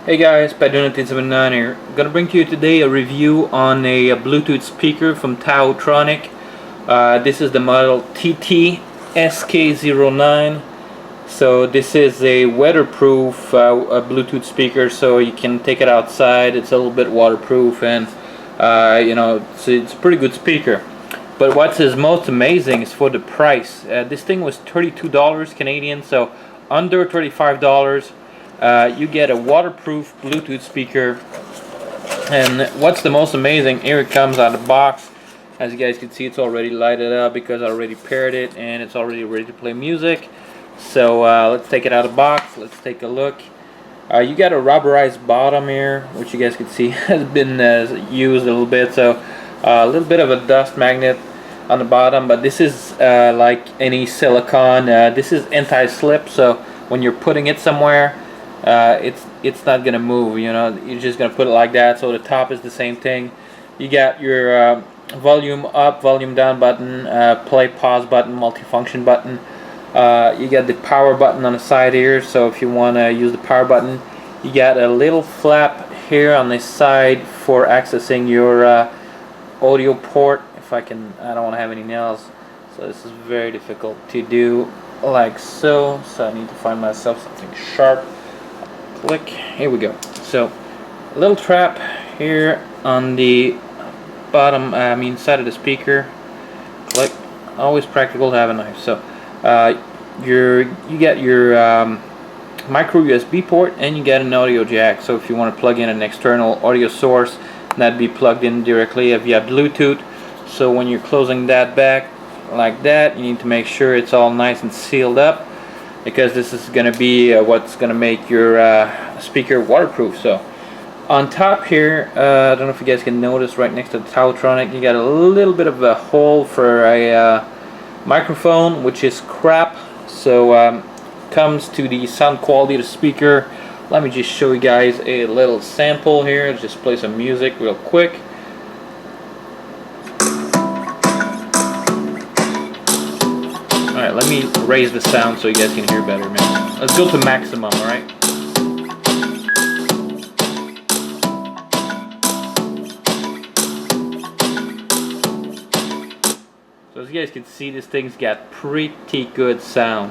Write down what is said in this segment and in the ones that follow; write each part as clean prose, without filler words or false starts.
Hey guys, Taotronics TT-SK09 here. I'm gonna bring to you today a review on a Bluetooth speaker from Taotronics. This is the model TT-SK09. So this is a weatherproof a Bluetooth speaker, so you can take it outside. It's a little bit waterproof, and it's a pretty good speaker. But what's is most amazing is for the price. This thing was $32 Canadian, so under $35. You get a waterproof Bluetooth speaker, and what's the most amazing, here it comes out of the box. As you guys can see, it's already lighted up because I already paired it and it's already ready to play music. So let's take it out of the box, let's take a look. You got a rubberized bottom here, which you guys can see has been used a little bit, so a little bit of a dust magnet on the bottom, but this is like any silicone. This is anti-slip, so when you're putting it somewhere, it's not gonna move. You're just gonna put it like that. So the top is the same thing. You got your volume up, volume down button, play, pause button, multifunction button. You got the power button on the side here, so if you want to use the power button. You got a little flap here on the side for accessing your audio port. I don't want to have any nails, so this is very difficult to do, like so I need to find myself something sharp. Click, here we go. So a little trap here on the bottom, side of the speaker. Click. Always practical to have a knife. So you get your micro USB port, and you get an audio jack. So if you want to plug in an external audio source, that'd be plugged in directly if you have Bluetooth. So when you're closing that back like that, you need to make sure it's all nice and sealed up, because this is going to be what's going to make your speaker waterproof. So on top here, I don't know if you guys can notice, right next to the Taotronic, you got a little bit of a hole for a microphone, which is crap. So comes to the sound quality of the speaker. Let me just show you guys a little sample here. Just play some music real quick. Alright, let me raise the sound so you guys can hear better, man. Let's go to maximum, alright? So as you guys can see, this thing's got pretty good sound.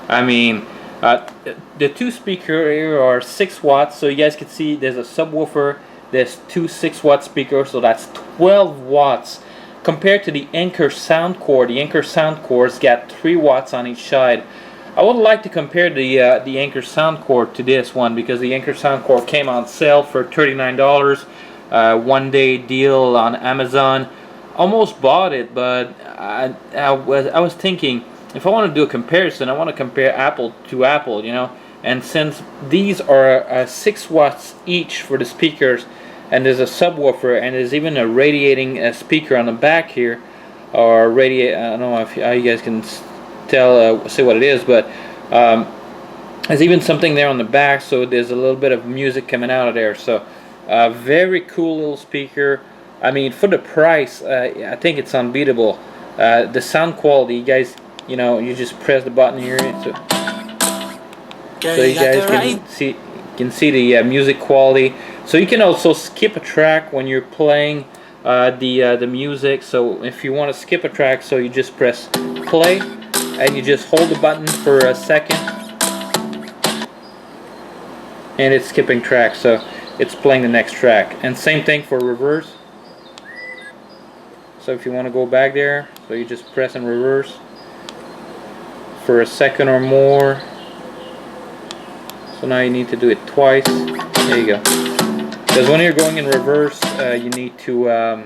I mean, the two speakers here are 6 watts, so you guys can see there's a subwoofer, there's two 6-watt speakers, so that's 12 watts. Compared to the Anker sound core, the Anker sound core's got 3 watts on each side. I would like to compare the Anker sound core to this one, because the Anker sound core came on sale for $39, one-day deal on Amazon. Almost bought it, but I was thinking, if I want to do a comparison, I want to compare Apple to Apple, and since these are 6 watts each for the speakers, and there's a subwoofer, and there's even a radiating speaker on the back here, or radiate. I don't know how you guys can tell, see what it is, but there's even something there on the back, so there's a little bit of music coming out of there. So very cool little speaker. I mean, for the price, I think it's unbeatable. The sound quality, you guys, you just press the button here, so you guys can see the music quality. So you can also skip a track when you're playing the music. So if you want to skip a track, so you just press play and you just hold the button for a second, and it's skipping track, so it's playing the next track. And same thing for reverse. So if you want to go back there, so you just press and reverse for a second or more. So now you need to do it twice. There you go. Because when you're going in reverse, you need to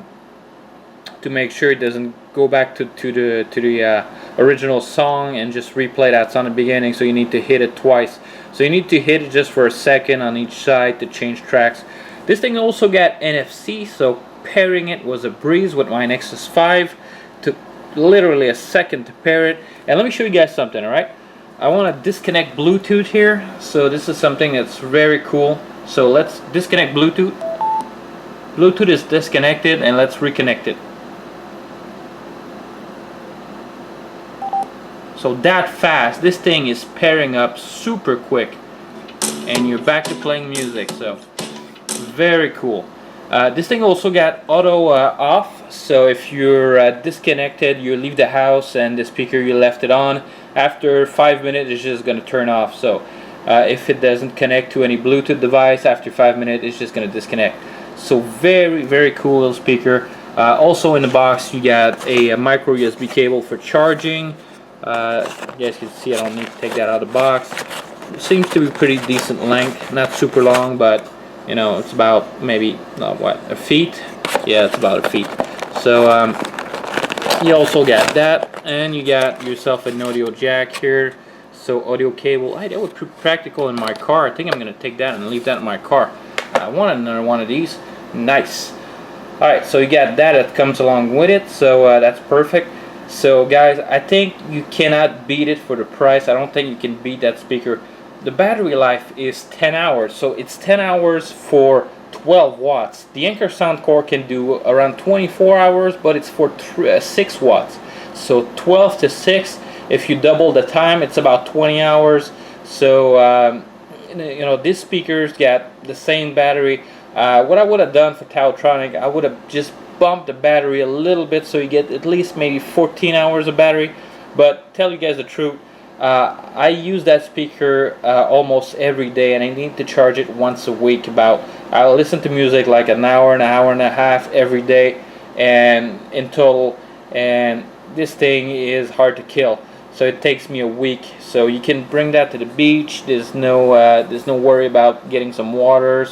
make sure it doesn't go back to the original song and just replay that song at the beginning. So you need to hit it twice. So you need to hit it just for a second on each side to change tracks. This thing also got NFC, so pairing it was a breeze with my Nexus 5. Took literally a second to pair it. And let me show you guys something, alright? I want to disconnect Bluetooth here. So this is something that's very cool. So let's disconnect Bluetooth. Bluetooth is disconnected, and let's reconnect it. So that fast, this thing is pairing up super quick. and you're back to playing music. So very cool. This thing also got auto off, so if you're disconnected, you leave the house and the speaker you left it on, after 5 minutes it's just going to turn off. So if it doesn't connect to any Bluetooth device, after 5 minutes it's just going to disconnect. So very cool little speaker. Also in the box you got a micro USB cable for charging. You guys can see I don't need to take that out of the box. It seems to be pretty decent length, not super long, but you know, it's about maybe what, a feet? Yeah, it's about a feet. So you also got that, and you got yourself an audio jack here. So audio cable. Hey, that was practical in my car. I think I'm gonna take that and leave that in my car. I want another one of these. Nice. All right, so you got that. That comes along with it. So that's perfect. So guys, I think you cannot beat it for the price. I don't think you can beat that speaker. The battery life is 10 hours, so it's 10 hours for 12 watts. The Anker Soundcore can do around 24 hours, but it's for 6 watts. So 12 to 6, if you double the time, it's about 20 hours. So you know, this speaker's got the same battery. What I would have done for Taotronic, I would have just bumped the battery a little bit so you get at least maybe 14 hours of battery. But tell you guys the truth, I use that speaker almost every day, and I need to charge it once a week. I'll listen to music like an hour and a half every day, and in total. And this thing is hard to kill, so it takes me a week. So you can bring that to the beach. There's no worry about getting some water,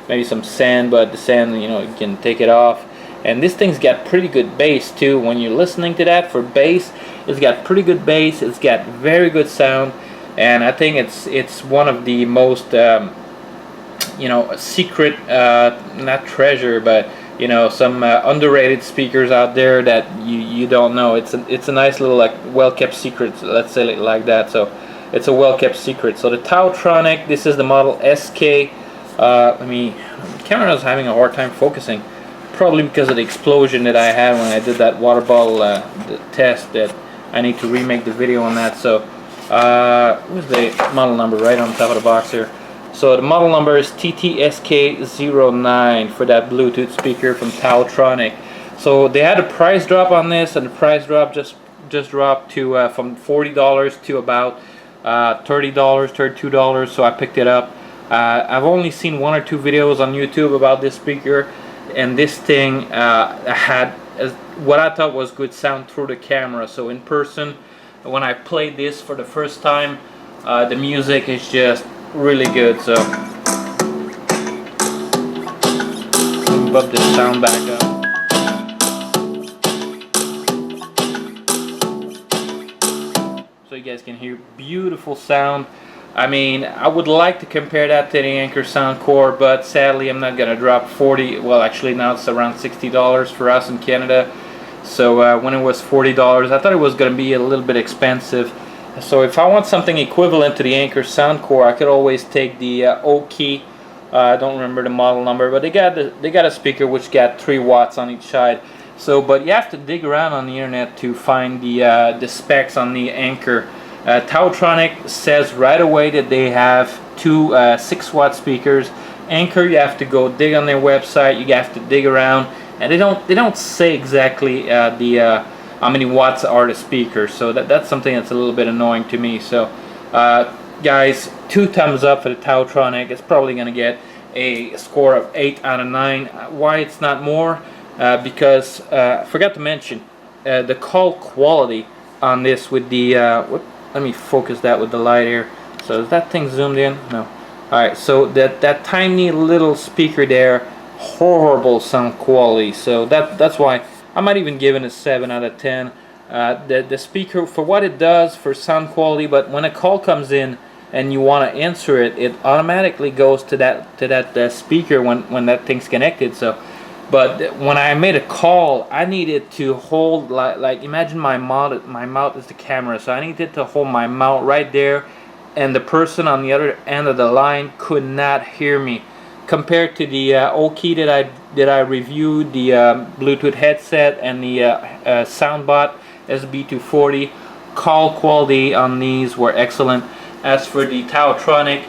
maybe some sand, but the sand, you know, you can take it off. And this thing's got pretty good bass too. When you're listening to that for bass, it's got pretty good bass. It's got very good sound, and I think it's one of the most you know, secret, not treasure, but you know, some underrated speakers out there that you don't know. It's a nice little, like, well-kept secret. Let's say it like that. So it's a well-kept secret. So the Taotronic, this is the model SK. The camera is having a hard time focusing. Probably because of the explosion that I had when I did that water bottle test, that I need to remake the video on that. So where's the model number? Right on top of the box here. So the model number is TT-SK09 for that Bluetooth speaker from Taotronic. So they had a price drop on this, and the price drop just dropped to from $40 to about $30, $32. So I picked it up. I've only seen 1 or 2 videos on YouTube about this speaker. And this thing had what I thought was good sound through the camera. So in person, when I played this for the first time, the music is just really good. So bump this sound back up. So you guys can hear beautiful sound. I mean, I would like to compare that to the Anker Soundcore, but sadly I'm not going to drop 40, well actually now it's around $60 for us in Canada. So when it was $40, I thought it was going to be a little bit expensive. So if I want something equivalent to the Anker Soundcore, I could always take the Oki. I don't remember the model number, but they got a speaker which got 3 watts on each side. So, but you have to dig around on the internet to find the specs on the Anker. Taotronic says right away that they have 2 6-watt speakers. Anker, you have to go dig on their website. You have to dig around, and they don't say exactly how many watts are the speakers. So that's something that's a little bit annoying to me. So guys, 2 thumbs up for the Taotronic. It's probably gonna get a score of 8 out of 9. Why it's not more? Because I forgot to mention the call quality on this with the let me focus that with the light here. So is that thing zoomed in? No. Alright, so that tiny little speaker there, horrible sound quality. So that's why I might even give it a 7 out of 10. The speaker, for what it does for sound quality, but when a call comes in and you want to answer it, it automatically goes to that speaker when that thing's connected. So, but when I made a call, I needed to hold, like imagine my mouth is the camera, so I needed to hold my mouth right there, and the person on the other end of the line could not hear me. Compared to the Oki that I reviewed, the Bluetooth headset and the SoundBot SB240, call quality on these were excellent. As for the Taotronic,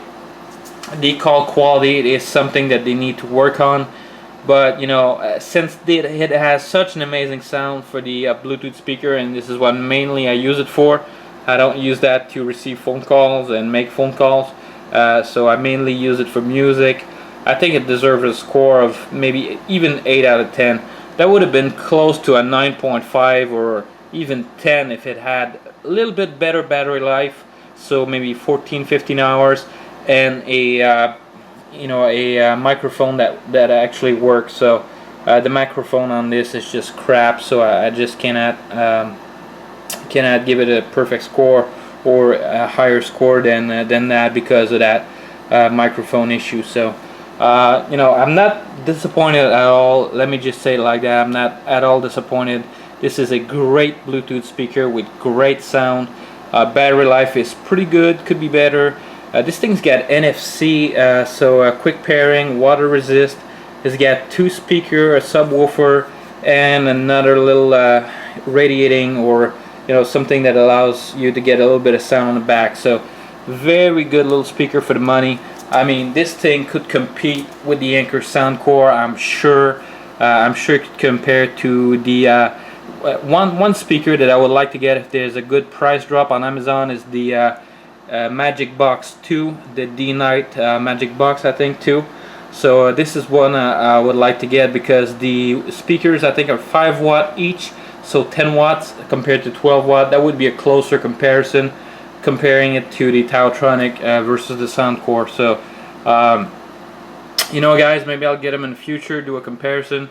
the call quality is something that they need to work on. But you know, since it has such an amazing sound for the Bluetooth speaker, and this is what mainly I use it for. I don't use that to receive phone calls and make phone calls. So I mainly use it for music. I think it deserves a score of maybe even 8 out of 10. That would have been close to a 9.5 or even 10 if it had a little bit better battery life. So maybe 14-15 hours, and a microphone that actually works. So the microphone on this is just crap, so I just cannot give it a perfect score or a higher score than that because of that microphone issue. So you know, I'm not disappointed at all. Let me just say it like that. I'm not at all disappointed. This is a great Bluetooth speaker with great sound. Battery life is pretty good, could be better. This thing's got NFC, so quick pairing, water resist. It's got 2 speakers, a subwoofer, and another little radiating, or you know, something that allows you to get a little bit of sound on the back. So very good little speaker for the money. I mean, this thing could compete with the Anker Soundcore, I'm sure. I'm sure it could compare to the one speaker that I would like to get if there's a good price drop on Amazon is the Magic Box 2, the D-Night Magic Box, I think, too. So this is one I would like to get because the speakers, I think, are 5 watt each, so 10 watts compared to 12 watt. That would be a closer comparison, comparing it to the Taotronic versus the Soundcore. So you know, guys, maybe I'll get them in the future, do a comparison.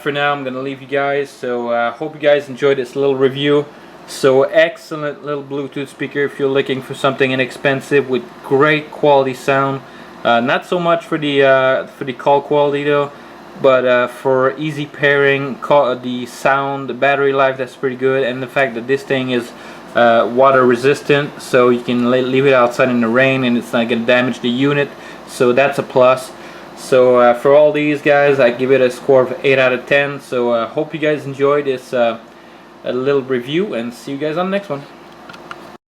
For now, I'm gonna leave you guys. So hope you guys enjoyed this little review. So excellent little Bluetooth speaker if you're looking for something inexpensive with great quality sound. Not so much for the call quality though, but for easy pairing, the sound, the battery life, that's pretty good, and the fact that this thing is water resistant, so you can leave it outside in the rain and it's not gonna damage the unit. So that's a plus. So for all these guys, I give it a score of 8 out of 10. So hope you guys enjoyed this a little review, and see you guys on the next one.